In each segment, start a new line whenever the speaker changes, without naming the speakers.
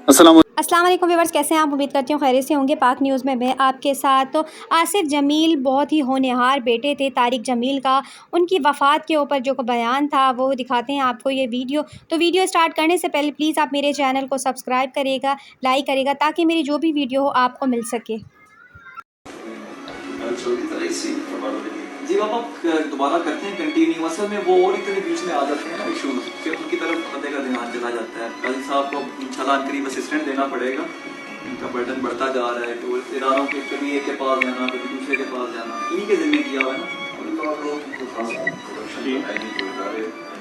अस्सलाम वालेकुम व्यूअर्स, कैसे हैं आप? उम्मीद करती हूँ खैरियत से होंगे। पाक न्यूज़ में मैं आपके साथ। तो आसिफ जमील बहुत ही होनहार बेटे थे तारिक जमील का, उनकी वफ़ात के ऊपर जो बयान था वो दिखाते हैं आपको ये वीडियो। तो वीडियो स्टार्ट करने से पहले प्लीज़ आप मेरे चैनल को सब्सक्राइब करिएगा, लाइक करिएगा, ताकि मेरी जो भी वीडियो हो आपको मिल सके।
जी बाबा दोबारा करते हैं कंटिन्यू। असल में वो और इतने बीच में आ जाते हैं ना इशूज़ कि उनकी तरफ बंदे का ध्यान चला जाता है। काजी साहब को इंशाल्लाह करीब असिस्टेंट देना पड़ेगा, उनका बर्डन बढ़ता जा रहा है। तो इदारों के कभी एक के पास जाना, कभी दूसरे के पास जाना, इन्हीं के ज़िम्मे किया हुआ है ना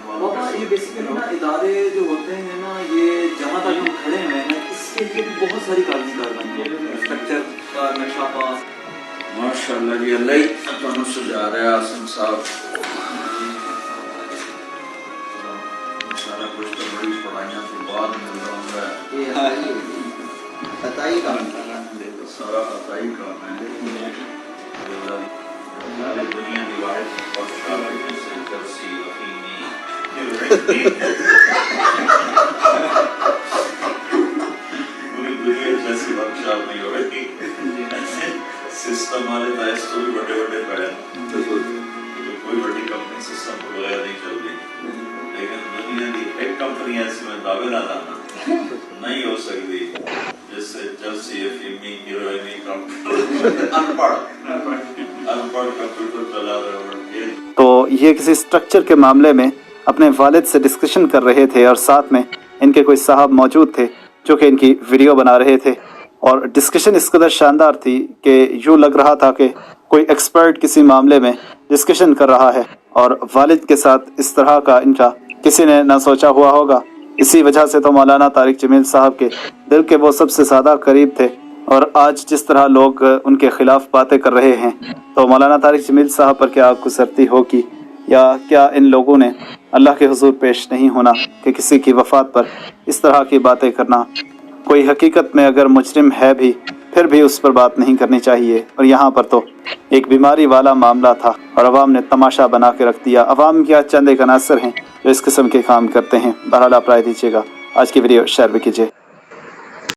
बाबा। ये बेसिकली ना इदारे जो होते हैं ना, ये जहाँ तक हम खड़े हुए हैं ना, इसके लिए भी बहुत सारी कागजी कार्रवाई है, स्ट्रक्चर का नक्शा पास।
माशाअल्लाह जी, अल्लाह ही ਤੁਹਾਨੂੰ ਸੁਝਾ ਰਿਹਾ आसिम साहब। सारा कुछ तो बड़ी पढ़ाइयाँ के बाद मिल रहा हूँ। ये अताई काम है, सारा अताई काम है। दुनिया डिवाइड और शादी से जर्सी पूरी दुनिया जैसी वर्कशॉप नहीं हो रही। सिस्टम वाले दायस तो भी बड़े बड़े पड़े, तो कोई बड़ी कंपनी सिस्टम को बगैर नहीं चल रही। लेकिन दुनिया की एक कंपनी ऐसी में दावे ना लाना नहीं हो सकती जिससे जर्सी फिल्मी हीरोइनी अनपढ़ कंप्यूटर चला रहे।
तो ये किसी स्ट्रक्चर के मामले में अपने वालिद से डिस्कशन कर रहे थे और साथ में इनके कोई साहब मौजूद थे जो कि इनकी वीडियो बना रहे थे। और डिस्कशन इस कदर शानदार थी कि यूँ लग रहा था कि कोई एक्सपर्ट किसी मामले में डिस्कशन कर रहा है और वालिद के साथ इस तरह का इनका किसी ने ना सोचा हुआ होगा। इसी वजह से तो मौलाना तारिक जमील साहब के दिल के वो सबसे ज़्यादा करीब थे। और आज जिस तरह लोग उनके ख़िलाफ़ बातें कर रहे हैं, तो मौलाना तारिक जमील साहब पर क्या गुज़रती होगी, या क्या इन लोगों ने अल्लाह के हुजूर पेश नहीं होना कि किसी की वफ़ात पर इस तरह की बातें करना। कोई हकीकत में अगर मुजरिम है भी, फिर भी उस पर बात नहीं करनी चाहिए। और यहाँ पर तो एक बीमारी वाला मामला था और अवाम ने तमाशा बना के रख दिया। अवाम क्या चंद एक अनासर हैं जो इस किस्म के काम करते हैं। बहरहाल आप राय दीजिएगा। आज की वीडियो शेयर भी कीजिए।